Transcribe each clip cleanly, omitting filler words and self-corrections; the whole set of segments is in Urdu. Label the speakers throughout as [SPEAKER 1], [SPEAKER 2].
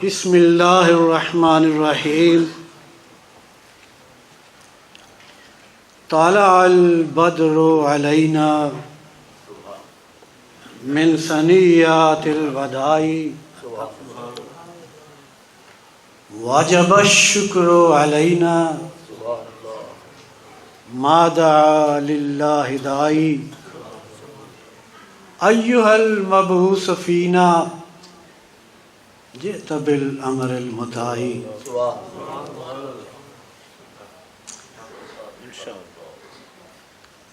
[SPEAKER 1] بسم اللہ الرحمن الرحیم طلع البدر علینا من ثنیات الوداع وجب الشکر علینا ما دعا للہ داعی ایہا المبعوث فینا جئت بالامر المطاع۔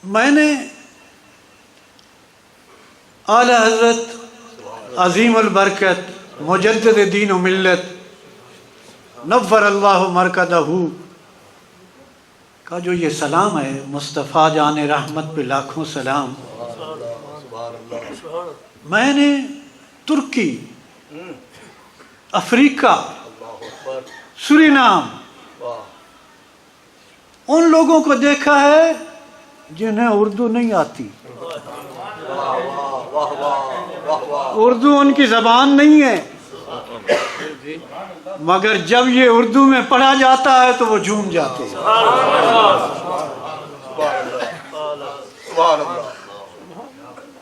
[SPEAKER 1] میں نے اعلی حضرت عظیم البرکت مجدد دین و ملت نور اللہ مرکزہ کا جو یہ سلام ہے، مصطفیٰ جان رحمت پہ لاکھوں سلام، میں نے ترکی، افریقہ، سورینام ان لوگوں کو دیکھا ہے جنہیں اردو نہیں آتی، اردو ان کی زبان نہیں ہے، مگر جب یہ اردو میں پڑھا جاتا ہے تو وہ جھوم جاتے ہیں۔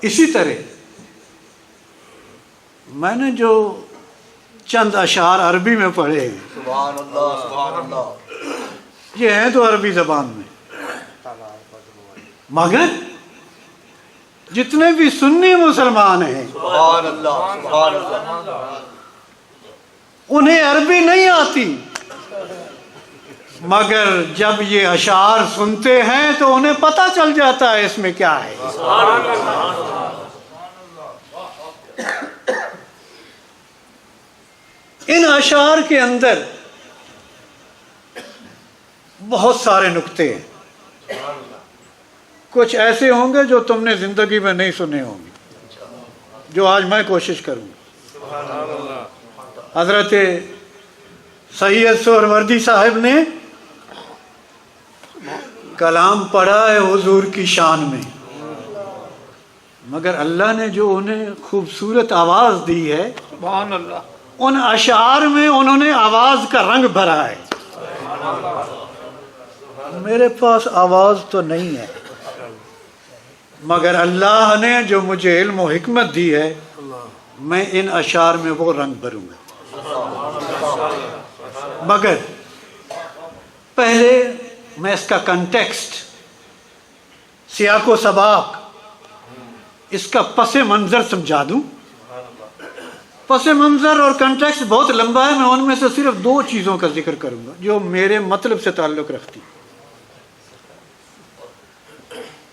[SPEAKER 1] اسی طرح میں نے جو چند اشعار عربی میں پڑھے ہیں،
[SPEAKER 2] سبحان اللہ سبحان اللہ،
[SPEAKER 1] یہ ہیں تو عربی زبان میں، مگر جتنے بھی سنی مسلمان ہیں
[SPEAKER 2] سبحان اللہ سبحان اللہ،
[SPEAKER 1] انہیں عربی نہیں آتی، مگر جب یہ اشعار سنتے ہیں تو انہیں پتہ چل جاتا ہے اس میں کیا ہے۔ ان اشعار کے اندر بہت سارے نکتے ہیں، کچھ ایسے ہوں گے جو تم نے زندگی میں نہیں سنے ہوں گے، جو آج میں کوشش کروں گا۔ حضرت سید سہروردی صاحب نے کلام پڑھا ہے حضور کی شان میں، مگر اللہ نے جو انہیں خوبصورت آواز دی ہے،
[SPEAKER 2] سبحان اللہ،
[SPEAKER 1] ان اشعار میں انہوں نے آواز کا رنگ بھرا ہے۔ میرے پاس آواز تو نہیں ہے، مگر اللہ نے جو مجھے علم و حکمت دی ہے، میں ان اشعار میں وہ رنگ بھروں گا۔ مگر پہلے میں اس کا کنٹیکسٹ، سیاق و سباق، اس کا پس منظر سمجھا دوں۔ پس منظر اور کنٹیکسٹ بہت لمبا ہے، میں ان میں سے صرف دو چیزوں کا ذکر کروں گا جو میرے مطلب سے تعلق رکھتی۔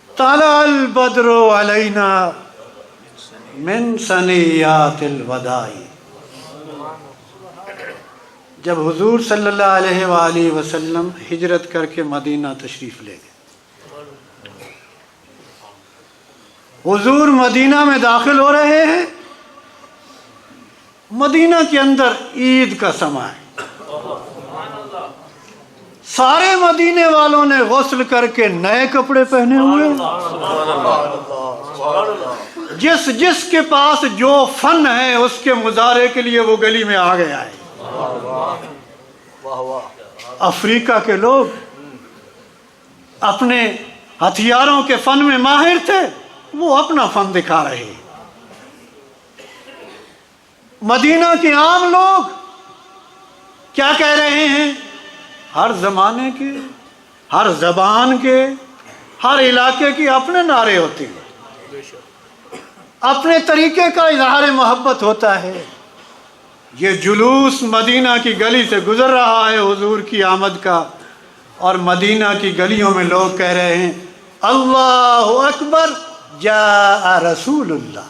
[SPEAKER 1] طلع البدر علینا من ثنیات الوداع، جب حضور صلی اللہ علیہ وآلہ وسلم ہجرت کر کے مدینہ تشریف لے گئے، حضور مدینہ میں داخل ہو رہے ہیں، مدینہ کے اندر عید کا سماں ہے، سارے مدینے والوں نے غسل کر کے نئے کپڑے پہنے ہوئے، جس جس کے پاس جو فن ہے اس کے مظاہرے کے لیے وہ گلی میں آ گیا ہے۔ افریقہ کے لوگ اپنے ہتھیاروں کے فن میں ماہر تھے، وہ اپنا فن دکھا رہے ہیں۔ مدینہ کے عام لوگ کیا کہہ رہے ہیں؟ ہر زمانے کے، ہر زبان کے، ہر علاقے کی اپنے نعرے ہوتے ہیں، اپنے طریقے کا اظہار محبت ہوتا ہے۔ یہ جلوس مدینہ کی گلی سے گزر رہا ہے حضور کی آمد کا، اور مدینہ کی گلیوں میں لوگ کہہ رہے ہیں اللہ اکبر جاء رسول اللہ،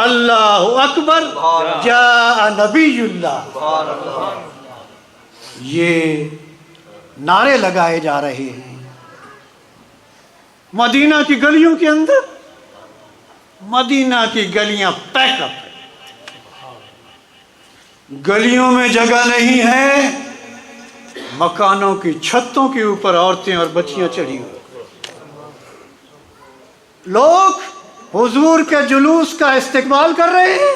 [SPEAKER 1] اللہ اکبر جاء نبی اللہ، یہ نعرے لگائے جا رہے ہیں مدینہ کی گلیوں کے اندر۔ مدینہ کی گلیاں پیک اپ ہیں، گلیوں میں جگہ نہیں ہے، مکانوں کی چھتوں کے اوپر عورتیں اور بچیاں چڑھی ہوئی، لوگ حضور کے جلوس کا استقبال کر رہے ہیں۔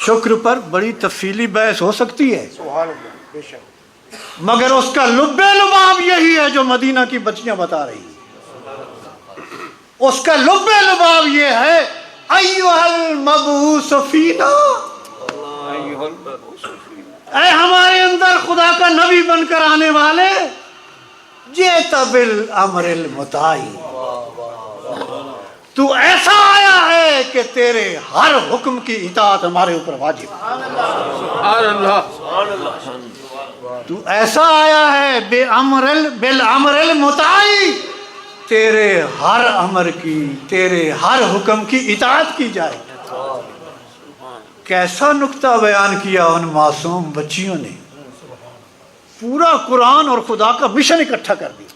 [SPEAKER 1] شکر پر بڑی تفصیلی بحث ہو سکتی ہے،
[SPEAKER 3] سبحان اللہ، بے شک۔
[SPEAKER 1] مگر اس کا لب لباب یہی ہے جو مدینہ کی بچیاں بتا رہی ہیں۔ اس کا لب لباب یہ ہے، ایھا المبعوث فینا، اے ہمارے اندر خدا کا نبی بن کر آنے والے، جئت بالامر المطاع، تو ایسا آیا ہے کہ تیرے ہر حکم کی اطاعت ہمارے اوپر واجب ہے۔
[SPEAKER 2] سبحان اللہ،
[SPEAKER 1] تو ایسا آیا ہے بالامر المطاع، تیرے ہر امر کی، تیرے ہر حکم کی اطاعت کی جائے۔ کیسا نکتہ بیان کیا ان معصوم بچیوں نے، پورا قرآن اور خدا کا مشن اکٹھا کر دیا۔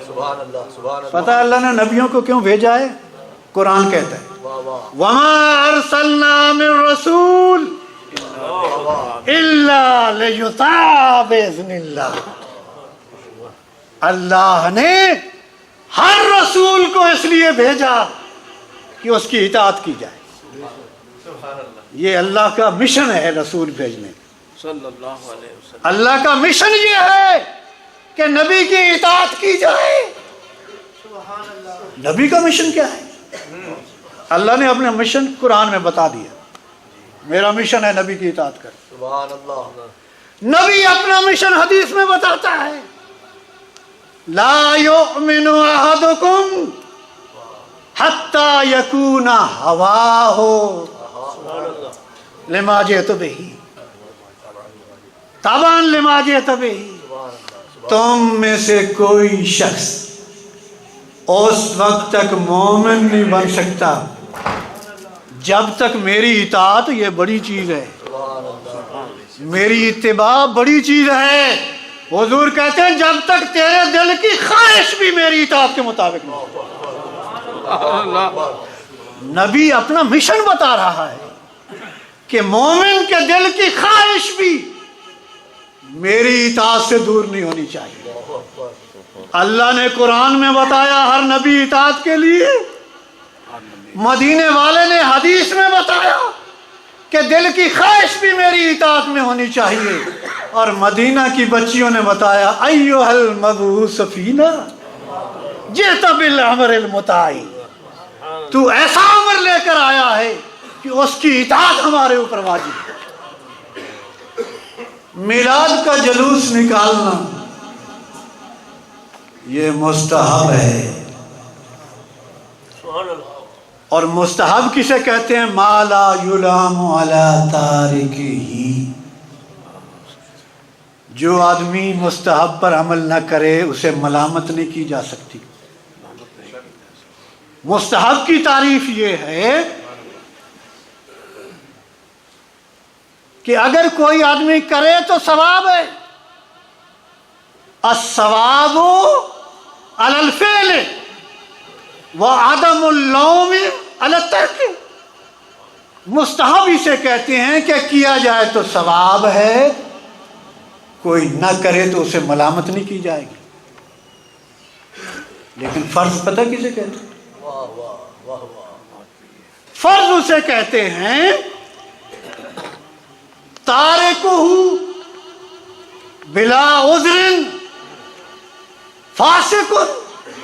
[SPEAKER 3] سبحان اللہ، سبحان اللہ۔
[SPEAKER 1] پتہ ہے اللہ نے نبیوں کو کیوں بھیجا ہے؟ قرآن کہتا ہے وَمَا أَرْسَلْنَا مِن رَّسُولٍ إِلَّا لِيُطَاعَ بِإِذْنِ اللَّهِ، اللہ نے ہر رسول کو اس لیے بھیجا کہ اس کی اطاعت کی جائے۔ یہ اللہ کا مشن ہے رسول بھیجنے کا۔
[SPEAKER 2] صلی اللہ علیہ وسلم۔
[SPEAKER 1] اللہ کا مشن یہ ہے کہ نبی کی اطاعت کی جائے۔ نبی کا مشن کیا ہے؟ اللہ نے اپنا مشن قرآن میں بتا دیا، میرا مشن ہے نبی کی اطاعت کر۔
[SPEAKER 3] سبحان اللہ۔
[SPEAKER 1] نبی اپنا مشن حدیث میں بتاتا ہے، لا یؤمن احدکم حتی یکون ہواہ لما جئت بہ تبعا لما جئت بہ، تم میں سے کوئی شخص اس وقت تک مومن نہیں بن سکتا جب تک میری اطاعت، یہ بڑی چیز ہے، میری اتباع بڑی چیز ہے۔ حضور کہتے ہیں جب تک تیرے دل کی خواہش بھی میری اطاعت کے مطابق نہیں ہو۔
[SPEAKER 2] سبحان اللہ۔
[SPEAKER 1] نبی اپنا مشن بتا رہا ہے کہ مومن کے دل کی خواہش بھی میری اطاعت سے دور نہیں ہونی چاہیے۔ اللہ نے قرآن میں بتایا ہر نبی اطاعت کے لیے، مدینے والے نے حدیث میں بتایا کہ دل کی خواہش بھی میری اطاعت میں ہونی چاہیے، اور مدینہ کی بچیوں نے بتایا ایھا المبعوث فینا جئت بالامر المطاع، تو ایسا امر لے کر آیا ہے کہ اس کی اطاعت ہمارے اوپر واجب ہے۔ میلاد کا جلوس نکالنا یہ مستحب ہے، اور مستحب کسے کہتے ہیں؟ ما لا یلام علی تارکہ، جو آدمی مستحب پر عمل نہ کرے اسے ملامت نہیں کی جا سکتی۔ مستحب کی تعریف یہ ہے کہ اگر کوئی آدمی کرے تو ثواب ہے، الثواب علی الفعل وعدم اللوم علی الترک، مستحب اسے کہتے ہیں کہ کیا جائے تو ثواب ہے، کوئی نہ کرے تو اسے ملامت نہیں کی جائے گی۔ لیکن فرض پتہ کسے کہتے ہیں؟ فرض اسے کہتے ہیں تارکہ بلا عذر فاسق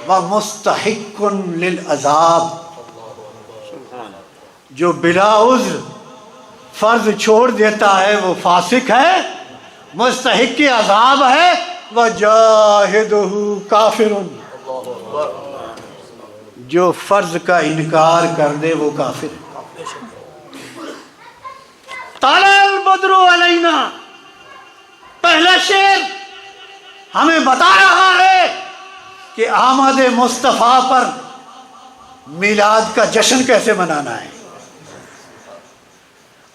[SPEAKER 1] و مستحق للعذاب، جو بلا عذر فرض چھوڑ دیتا ہے وہ فاسق ہے، مستحق عذاب ہے، وجاہدہ کافر، جو فرض کا انکار کر دے وہ کافر ہے۔ طلع البدر علینا، پہلا شعر ہمیں بتا رہا ہے کہ آمد مصطفیٰ پر میلاد کا جشن کیسے منانا ہے،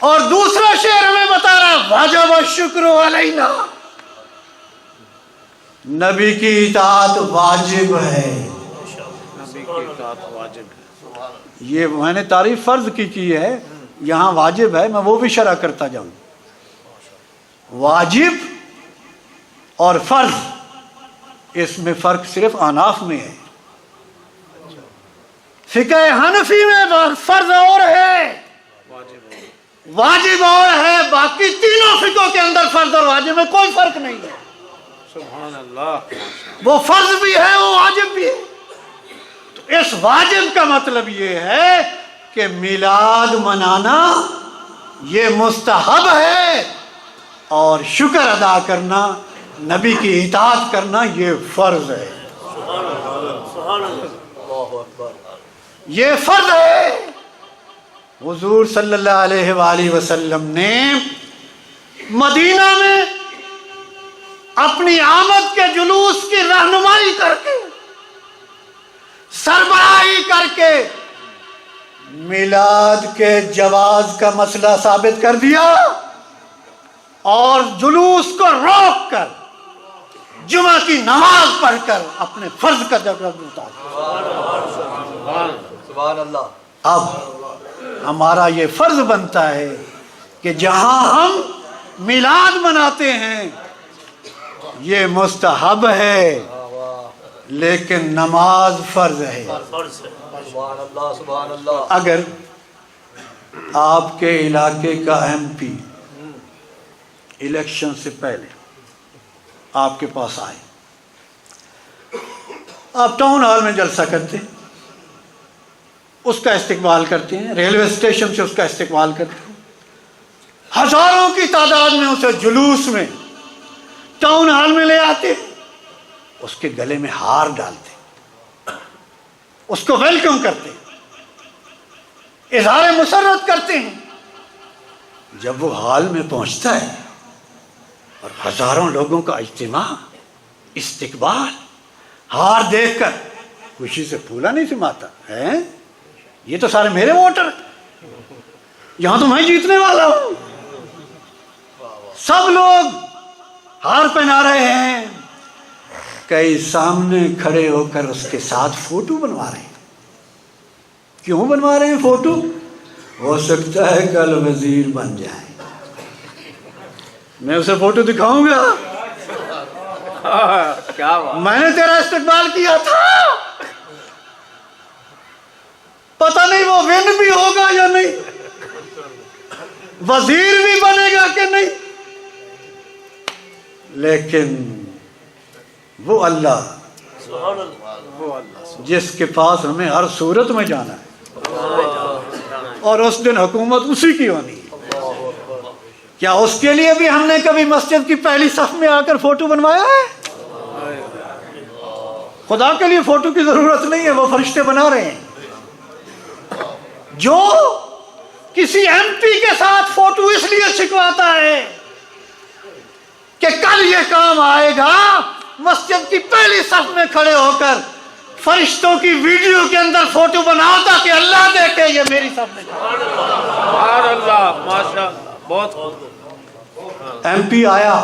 [SPEAKER 1] اور دوسرا شعر ہمیں بتا رہا ہے واجب الشکر علینا، نبی کی اطاعت واجب ہے۔
[SPEAKER 2] نبی کی اطاعت واجب ہے۔
[SPEAKER 1] یہ میں نے تعریف فرض کی ہے، یہاں واجب ہے، میں وہ بھی شرح کرتا جاؤں۔ واجب اور فرض، اس میں فرق صرف احناف میں ہے، فقہ حنفی میں فرض اور ہے، واجب اور ہے، باقی تینوں فقہوں کے اندر فرض اور واجب میں کوئی فرق نہیں ہے۔
[SPEAKER 2] سبحان اللہ۔
[SPEAKER 1] وہ فرض بھی ہے، وہ واجب بھی ہے۔ تو اس واجب کا مطلب یہ ہے کہ میلاد منانا یہ مستحب ہے، اور شکر ادا کرنا، نبی کی اطاعت کرنا یہ فرض ہے۔
[SPEAKER 3] اللہ اکبر۔
[SPEAKER 1] یہ فرض ہے۔ حضور صلی اللہ علیہ وآلہ وسلم نے مدینہ میں اپنی آمد کے جلوس کی رہنمائی کر کے، سربراہی کر کے میلاد کے جواز کا مسئلہ ثابت کر دیا، اور جلوس کو روک کر جمعہ کی نماز پڑھ کر اپنے فرض کا جواب اتارا۔
[SPEAKER 3] سبحان اللہ۔
[SPEAKER 1] اب ہمارا یہ فرض بنتا ہے کہ جہاں ہم میلاد مناتے ہیں یہ مستحب ہے، لیکن نماز فرض ہے۔
[SPEAKER 3] سبحان اللہ سبحان اللہ۔
[SPEAKER 1] اگر آپ کے علاقے کا ایم پی الیکشن سے پہلے آپ کے پاس آئے، آپ ٹاؤن ہال میں جلسہ کرتے ہیں، اس کا استقبال کرتے ہیں، ریلوے اسٹیشن سے اس کا استقبال کرتے ہیں، ہزاروں کی تعداد میں اسے جلوس میں ٹاؤن ہال میں لے آتے، اس کے گلے میں ہار ڈالتے، اس کو ویلکم کرتے، اظہار مسرت کرتے ہیں۔ جب وہ ہال میں پہنچتا ہے اور ہزاروں لوگوں کا اجتماع، استقبال، ہار دیکھ کر خوشی سے پھولا نہیں سماتا ہے، یہ تو سارے میرے ووٹر، یہاں تو میں جیتنے والا ہوں۔ سب لوگ ہار پہنا رہے ہیں، کئی سامنے کھڑے ہو کر اس کے ساتھ فوٹو بنوا رہے ہیں۔ کیوں بنوا رہے ہیں فوٹو؟ ہو سکتا ہے کل وزیر بن جائے۔ میں اسے فوٹو دکھاؤں گا،
[SPEAKER 2] کیا بات۔
[SPEAKER 1] میں نے تیرا استقبال کیا تھا، پتہ نہیں وہ ون بھی ہوگا یا نہیں، وزیر بھی بنے گا کہ نہیں، لیکن وہ اللہ جس کے پاس ہمیں ہر صورت میں جانا ہے، اور اس دن حکومت اسی کی ہونی ہے، کیا اس کے لیے بھی ہم نے کبھی مسجد کی پہلی صف میں آ کر فوٹو بنوایا ہے؟ خدا کے لیے فوٹو کی ضرورت نہیں ہے، وہ فرشتے بنا رہے ہیں۔ جو کسی ایم پی کے ساتھ فوٹو اس لیے چھکواتا ہے کہ کل یہ کام آئے گا، مسجد کی پہلی صف میں کھڑے ہو کر فرشتوں کی ویڈیو کے اندر فوٹو بناؤ تاکہ اللہ دیکھے یہ میری صف میں کھڑا۔
[SPEAKER 2] سبحان اللہ، ماشاء اللہ، بہت۔
[SPEAKER 1] ایم پی آیا،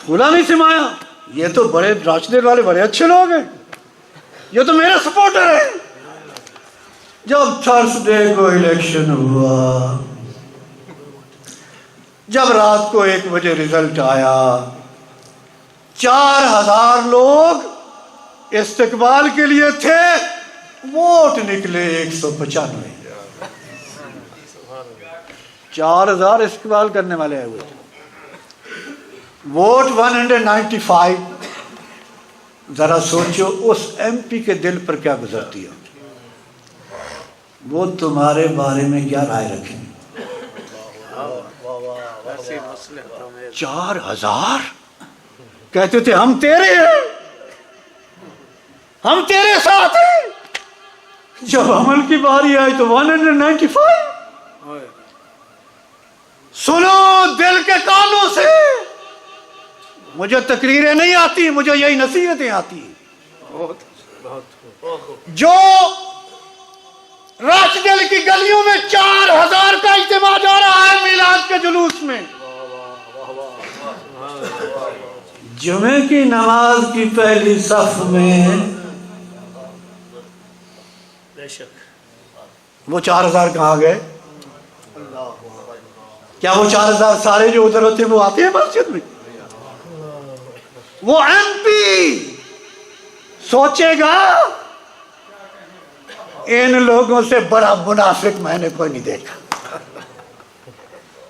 [SPEAKER 1] پھولا نہیں سمایا، یہ تو بڑے راشدے والے بڑے اچھے لوگ ہیں، یہ تو میرے سپورٹر ہیں۔ جب تھرسڈے کو الیکشن ہوا، جب رات کو 1 بجے رزلٹ آیا، 4000 لوگ استقبال کے لیے تھے، ووٹ نکلے 195۔ 4000 استقبال کرنے والے آئے ہوئے تھے، ووٹ 195۔ ذرا سوچو اس ایم پی کے دل پر کیا گزرتی ہے، وہ تمہارے بارے میں کیا رائے رکھیں گے؟ 4000 کہتے تھے ہم تیرے ہیں، ہم تیرے ساتھ ہیں۔ جب عمل کی باری آئی تو 195۔ سنو دل کے کانوں سے، مجھے تقریریں نہیں آتی، مجھے یہی نصیحتیں آتی ہیں۔ جو راشدل کی گلیوں میں 4000 کا اجتماع جا رہا ہے میلاد کے جلوس میں، جمعے کی نماز کی پہلی صف میں وہ 4000 کہاں گئے؟ کیا وہ 4000 سارے جو ادھر ہوتے ہیں وہ آتے ہیں مسجد میں؟ وہ ایم پی سوچے گا ان لوگوں سے بڑا منافق میں نے کوئی نہیں دیکھا۔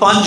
[SPEAKER 1] 5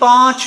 [SPEAKER 1] 5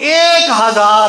[SPEAKER 1] 1000